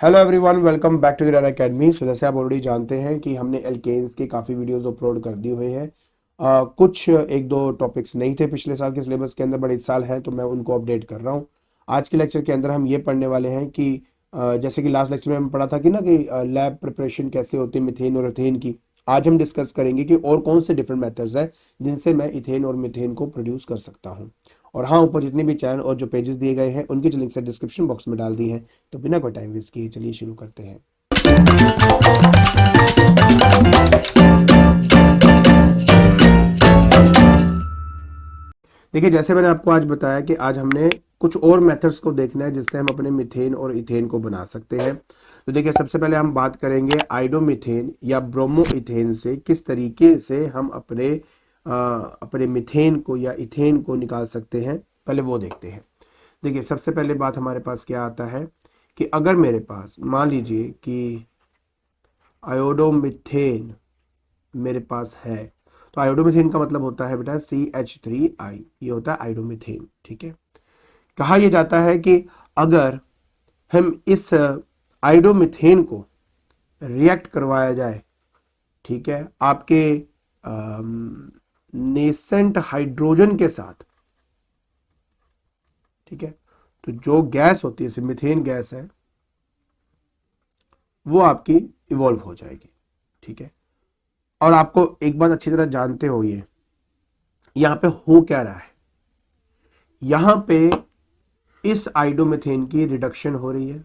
Hello everyone, welcome back to the academy. So जैसे आप already जानते हैं कि हमने एल्केन्स के काफ़ी वीडियोस अपलोड कर दिए हुए हैं। कुछ एक दो टॉपिक्स नहीं थे पिछले साल के सिलेबस के अंदर, बट इस साल है तो मैं उनको अपडेट कर रहा हूँ। आज के लेक्चर के अंदर हम ये पढ़ने वाले हैं कि जैसे कि लास्ट लेक्चर में हम पढ़ा था कि ना कि लैब प्रिपरेशन कैसे होती है मिथेन और इथेन की। आज हम डिस्कस करेंगे कि और कौन से डिफरेंट मेथड्स हैं जिनसे मैं इथेन और मिथेन को प्रोड्यूस कर सकता हूँ। और हाँ, ऊपर जितने भी चैनल और जो पेजेस दिए गए हैं उनकी जो लिंक्स है डिस्क्रिप्शन बॉक्स में डाल दी है। तो बिना कोई टाइम वेस्ट किए चलिए शुरू करते हैं। देखिए, जैसे मैंने आपको आज बताया कि आज हमने कुछ और मेथड्स को देखना है जिससे हम अपने मिथेन और इथेन को बना सकते हैं। तो देखिए, सबसे पहले हम बात करेंगे आइडोमिथेन या ब्रोमो इथेन से किस तरीके से हम अपने मिथेन को या इथेन को निकाल सकते हैं, पहले वो देखते हैं। देखिए, सबसे पहले बात हमारे पास क्या आता है कि अगर मेरे पास मान लीजिए कि आयोडोमिथेन मेरे पास है, तो आयोडोमिथेन का मतलब होता है बेटा CH3I, ये होता है आयोडोमिथेन। ठीक है, कहा यह जाता है कि अगर हम इस आयोडोमिथेन को रिएक्ट करवाया जाए, ठीक है, आपके नेसेंट हाइड्रोजन के साथ, ठीक है, तो जो गैस होती है, मिथेन गैस है, वो आपकी इवॉल्व हो जाएगी। ठीक है, और आपको एक बात अच्छी तरह जानते हो, ये यहां पे हो क्या रहा है, यहां पे इस आइडोमिथेन की रिडक्शन हो रही है।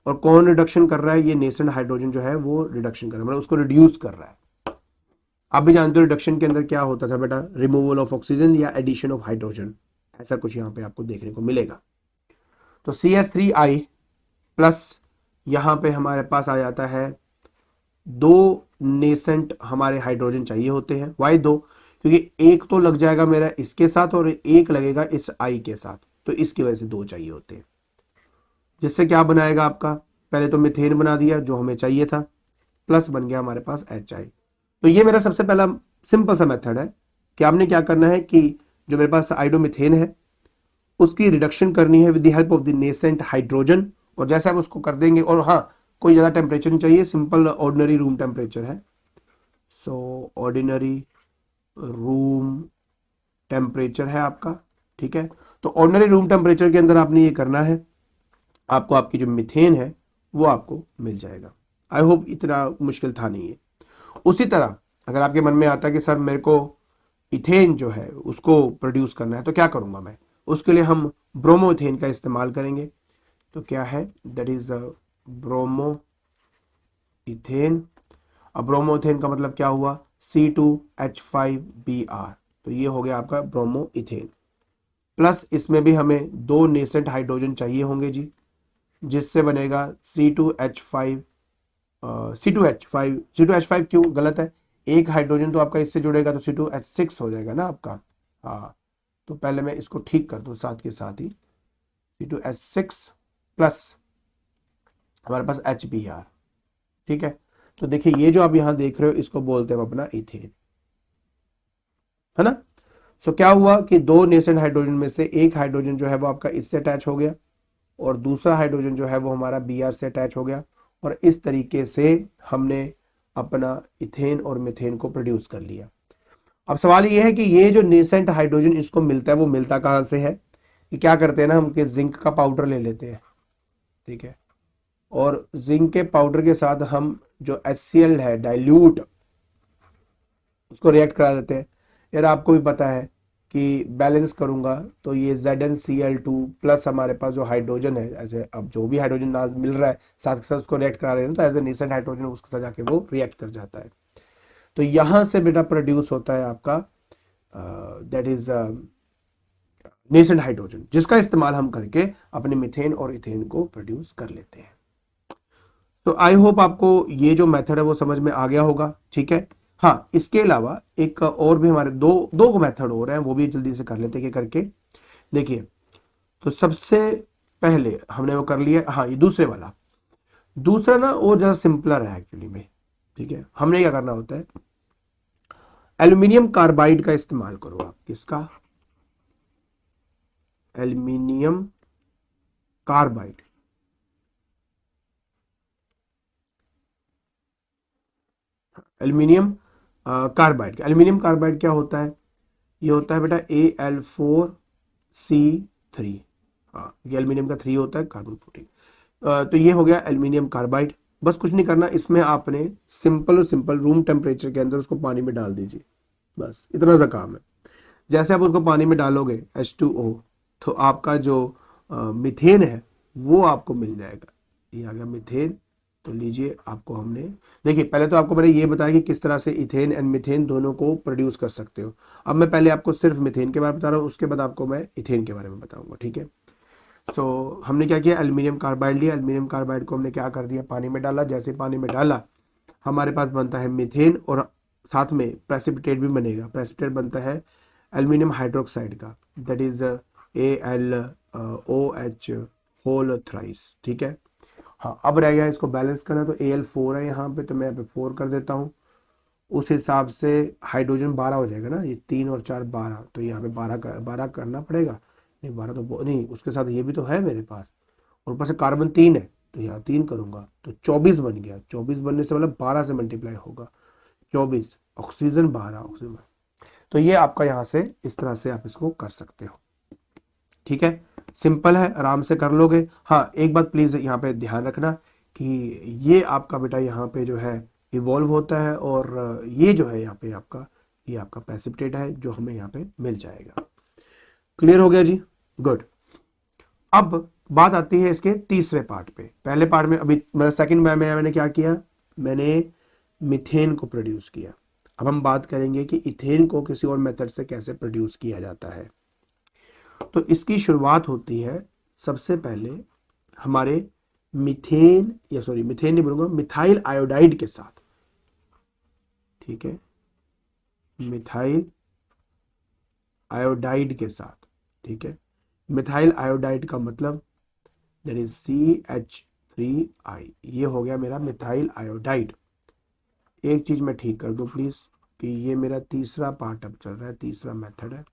और कौन रिडक्शन कर रहा है? ये नेसेंट हाइड्रोजन जो है वो रिडक्शन कर रहा है, मतलब उसको रिड्यूस कर रहा है। आप भी जानते हो रिडक्शन के अंदर क्या होता था बेटा, रिमूवल ऑफ ऑक्सीजन या एडिशन ऑफ हाइड्रोजन, ऐसा कुछ यहां पे आपको देखने को मिलेगा। तो CH3I प्लस यहां पे हमारे पास आ जाता है दो नेसेंट हमारे हाइड्रोजन चाहिए होते हैं। वाई दो? क्योंकि एक तो लग जाएगा मेरा इसके साथ और एक लगेगा इस आई के साथ, तो इसकी वजह से दो चाहिए होते हैं। जिससे क्या बनाएगा आपका, पहले तो मिथेन बना दिया जो हमें चाहिए था, प्लस बन गया हमारे पास HI। तो ये मेरा सबसे पहला सिंपल सा मेथड है कि आपने क्या करना है कि जो मेरे पास आइडोमिथेन है उसकी रिडक्शन करनी है with the help of the nascent hydrogen. और जैसे आप उसको कर देंगे, और हाँ, कोई ज़्यादा टेम्परेचर नहीं चाहिए, सिंपल ऑर्डिनरी रूम टेम्परेचर है। सो ऑर्डिनरी रूम टेम्परेचर है आपका। ठीक है, तो ऑर्डिनरी रूम टेम्परेचर के अंदर आपने ये करना है, आपको आपकी जो मिथेन है वो आपको मिल जाएगा। आई होप इतना मुश्किल था नहीं है। उसी तरह अगर आपके मन में आता है कि सर मेरे को इथेन जो है उसको प्रोड्यूस करना है, तो क्या करूंगा मैं? उसके लिए हम ब्रोमो इथेन का इस्तेमाल करेंगे। तो क्या है, दैट इज ब्रोमो इथेन। अब ब्रोमो इथेन का मतलब क्या हुआ, C2H5Br, तो ये हो गया आपका ब्रोमो इथेन। प्लस इसमें भी हमें दो नेसेंट हाइड्रोजन चाहिए होंगे जी, जिससे बनेगा C2H5। C2H5 क्यों गलत है, एक हाइड्रोजन तो आपका इससे जुड़ेगा तो C2H6 हो जाएगा ना आपका। हाँ, तो पहले मैं इसको ठीक कर दूं साथ के साथ ही, C2H6 प्लस हमारे पास HBr। ठीक है, तो देखिए ये जो आप यहां देख रहे हो इसको बोलते हैं हम अपना इथेन, है ना। सो क्या हुआ कि दो नेसेंट हाइड्रोजन में से एक हाइड्रोजन जो है वो आपका इससे अटैच हो गया और दूसरा हाइड्रोजन जो है वो हमारा Br से अटैच हो गया, और इस तरीके से हमने अपना इथेन और मिथेन को प्रोड्यूस कर लिया। अब सवाल ये है कि ये जो नेसेंट हाइड्रोजन इसको मिलता है वो मिलता कहाँ से है? कि क्या करते हैं ना, हम जिंक का पाउडर ले लेते हैं, ठीक है, और जिंक के पाउडर के साथ हम जो HCl है डाइल्यूट, उसको रिएक्ट करा देते हैं। यार आपको भी पता है कि बैलेंस करूंगा तो ये ZnCl2 प्लस हमारे पास जो हाइड्रोजन है, ऐसे अब जो भी हाइड्रोजन ना मिल रहा है साथ के साथ उसको रिएक्ट करा रहे हैं, तो एज ए नेसेंट हाइड्रोजन उसके साथ जाके वो रिएक्ट कर जाता है। तो यहां से बेटा प्रोड्यूस होता है आपका दैट इज नेसेंट हाइड्रोजन, जिसका इस्तेमाल हम करके अपने मिथेन और इथेन को प्रोड्यूस कर लेते हैं। तो आई होप आपको ये जो मेथड है वो समझ में आ गया होगा। ठीक है, हाँ, इसके अलावा एक और भी हमारे दो दो मेथड हो रहे हैं, वो भी जल्दी से कर लेते हैं करके। देखिए, तो सबसे पहले हमने वो कर लिया, हाँ, ये दूसरे वाला, दूसरा ना और ज़्यादा सिंपलर है एक्चुअली में। ठीक है, हमने क्या करना होता है, एल्यूमिनियम कार्बाइड का इस्तेमाल करो आप। किसका? Aluminium carbide. Aluminium carbide. Aluminium carbide क्या होता है? ये होता है बेटा Al4C3। हाँ, ये एल्यूमिनियम का 3 होता है, कार्बन 14। तो ये हो गया एल्यूमिनियम कार्बाइड। बस कुछ नहीं करना, इसमें आपने सिंपल और सिंपल रूम टेम्परेचर के अंदर उसको पानी में डाल दीजिए, बस इतना सा काम है। जैसे आप उसको पानी में डालोगे H2O, तो आपका जो मीथेन है वो आपको मिल जाएगा। ये आ गया मीथेन। तो लीजिए, आपको हमने, देखिए पहले तो आपको मैंने ये बताया कि किस तरह से इथेन एंड मीथेन दोनों को प्रोड्यूस कर सकते हो। अब मैं पहले आपको सिर्फ मीथेन के बारे में बता रहा हूँ, उसके बाद आपको मैं इथेन के बारे में बताऊंगा, ठीक है। सो हमने क्या किया, एल्यूमिनियम कार्बाइड लिया। एल्यूमिनियम कार्बाइड को हमने क्या कर दिया, पानी में डाला। जैसे पानी में डाला, हमारे पास बनता है मीथेन, और साथ में प्रेसिपिटेट भी बनेगा। प्रेसिपिटेट बनता है एल्यूमिनियम हाइड्रोक्साइड का, that is AlOH whole thrice, ठीक है। हाँ, अब रह गया इसको बैलेंस करना, तो Al4 है यहाँ पे, तो मैं यहाँ पे 4 कर देता हूँ। उस हिसाब से हाइड्रोजन 12 हो जाएगा ना, ये 3 और 4 12, तो यहाँ पे 12 करना पड़ेगा। नहीं 12 तो नहीं, उसके साथ ये भी तो है मेरे पास, और ऊपर से कार्बन 3 है, तो यहाँ 3 करूंगा तो 24 बन गया। 24 बनने से मतलब 12 से मल्टीप्लाई होगा, 24। Oxygen 12 oxygen. तो ये आपका यहाँ से इस तरह से आप इसको कर सकते हो, ठीक है। सिंपल है, आराम से कर लोगे। हाँ, एक बात प्लीज यहाँ पे ध्यान रखना कि ये आपका बेटा यहाँ पे जो है इवॉल्व होता है, और ये जो है यहाँ पे आपका, ये आपका प्रेसिपिटेट है जो हमें यहाँ पे मिल जाएगा। क्लियर हो गया जी, गुड। अब बात आती है इसके तीसरे पार्ट पे। पहले पार्ट में अभी मतलब सेकंड में मैंने क्या किया, मैंने मीथेन को प्रोड्यूस किया। अब हम बात करेंगे कि इथेन को किसी और मेथड से कैसे प्रोड्यूस किया जाता है। तो इसकी शुरुआत होती है सबसे पहले हमारे मीथेन, या सॉरी मीथेन नहीं बोलूंगा, मिथाइल आयोडाइड के साथ, ठीक है, मिथाइल आयोडाइड के साथ, ठीक है। मिथाइल आयोडाइड का मतलब दैट इज CH3I, ये हो गया मेरा मिथाइल आयोडाइड। एक चीज मैं ठीक कर दूं प्लीज, कि ये मेरा तीसरा पार्ट अब चल रहा है, तीसरा मेथड है,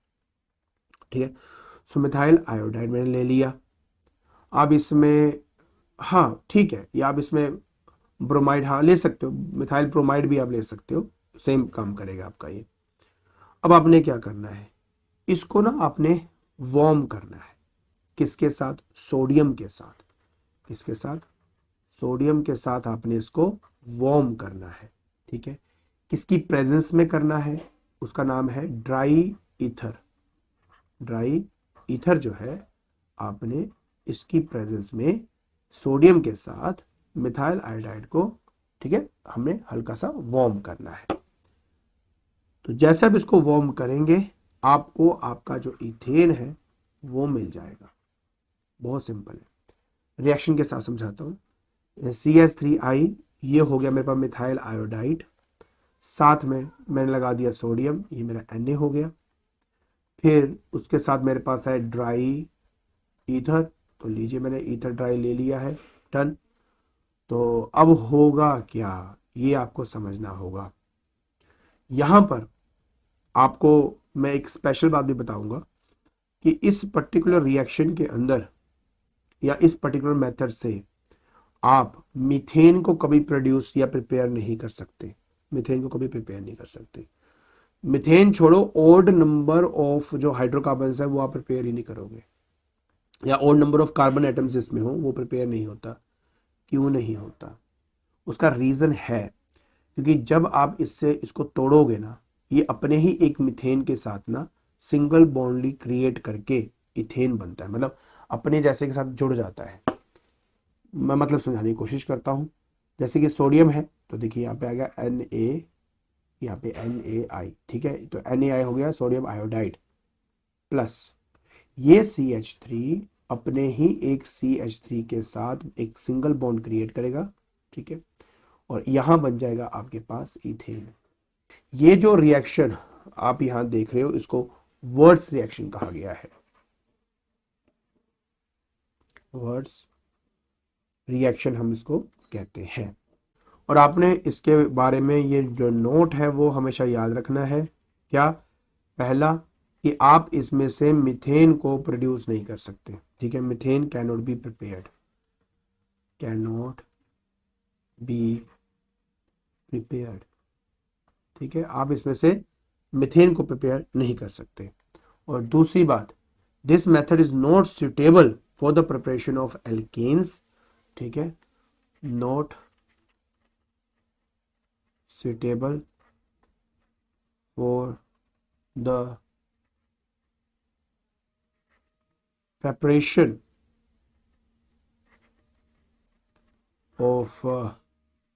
ठीक है। सो मिथाइल आयोडाइड मैंने ले लिया। अब इसमें, हाँ ठीक है, या आप इसमें ब्रोमाइड हाँ ले सकते हो, मिथाइल ब्रोमाइड भी आप ले सकते हो, सेम काम करेगा आपका ये। अब आपने क्या करना है, इसको ना आपने वार्म करना है। किसके साथ, सोडियम के साथ। किसके साथ, सोडियम के साथ आपने इसको वार्म करना है, ठीक है। किसकी प्रेजेंस में करना है, उसका नाम है ड्राई ईथर। ड्राई ईथर जो है, आपने इसकी प्रेजेंस में सोडियम के साथ मिथाइल आयोडाइड को, ठीक है, हमने हल्का सा वार्म करना है। तो जैसे आप इसको वार्म करेंगे, आपको आपका जो इथेन है वो मिल जाएगा। बहुत सिंपल है, रिएक्शन के साथ समझाता हूँ। CH3I, ये हो गया मेरे पास मिथाइल आयोडाइड, साथ में मैंने लगा दिया सोडियम, ये मेरा Na हो गया। फिर उसके साथ मेरे पास है ड्राई ईथर, तो लीजिए मैंने ईथर ड्राई ले लिया है, डन। तो अब होगा क्या, ये आपको समझना होगा। यहां पर आपको मैं एक स्पेशल बात भी बताऊंगा कि इस पर्टिकुलर रिएक्शन के अंदर या इस पर्टिकुलर मेथड से आप मीथेन को कभी प्रोड्यूस या प्रिपेयर नहीं कर सकते। मीथेन को कभी प्रिपेयर नहीं कर सकते। मीथेन छोड़ो, ओड नंबर ऑफ जो हाइड्रोकार्बन है वो आप प्रिपेयर ही नहीं करोगे, या odd number of carbon atoms इसमें हो वो प्रिपेयर नहीं होता। क्यों नहीं होता, उसका रीजन है, क्योंकि जब आप इससे इसको तोड़ोगे ना, ये अपने ही एक मीथेन के साथ ना सिंगल बॉन्डली क्रिएट करके इथेन बनता है, मतलब अपने जैसे के साथ जुड़ जाता है। मैं मतलब समझाने की कोशिश करता हूँ। जैसे कि सोडियम है, तो देखिए यहाँ पे आ गया Na, यहाँ पे NaI, ठीक है, तो NaI हो गया सोडियम आयोडाइड, प्लस ये CH3 अपने ही एक CH3 के साथ एक सिंगल बॉन्ड क्रिएट करेगा, ठीक है, और यहां बन जाएगा आपके पास इथेन। ये जो रिएक्शन आप यहां देख रहे हो, इसको वर्ड्स रिएक्शन कहा गया है। वर्ड्स रिएक्शन हम इसको कहते हैं। और आपने इसके बारे में ये जो नोट है वो हमेशा याद रखना है। क्या, पहला कि आप इसमें से मीथेन को प्रोड्यूस नहीं कर सकते, ठीक है। Methane can not be prepared, can not be prepared, ठीक है, आप इसमें से मीथेन को प्रिपेयर नहीं कर सकते। और दूसरी बात, this method is not suitable for the preparation of alkanes, ठीक है, not suitable for the preparation of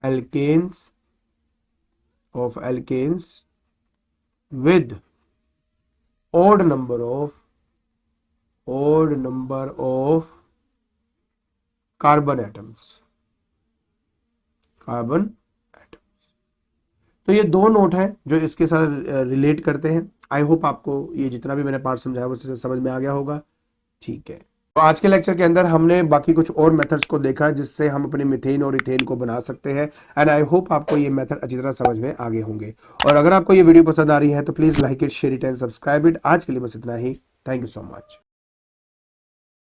alkanes with odd number of carbon atoms। तो ये दो नोट हैं जो इसके साथ रिलेट करते हैं। आई होप आपको ये जितना भी मैंने पार्ट समझाया वो समझ में आ गया होगा। ठीक है, तो आज के लेक्चर के अंदर हमने बाकी कुछ और मेथड्स को देखा जिससे हम अपने मीथेन और इथेन को बना सकते हैं। एंड आई होप आपको ये मेथड अच्छी तरह समझ में आ गए होंगे। और अगर आपको ये वीडियो पसंद आ रही है तो please like it, share it and subscribe it. आज के लिए बस इतना ही। Thank you so much.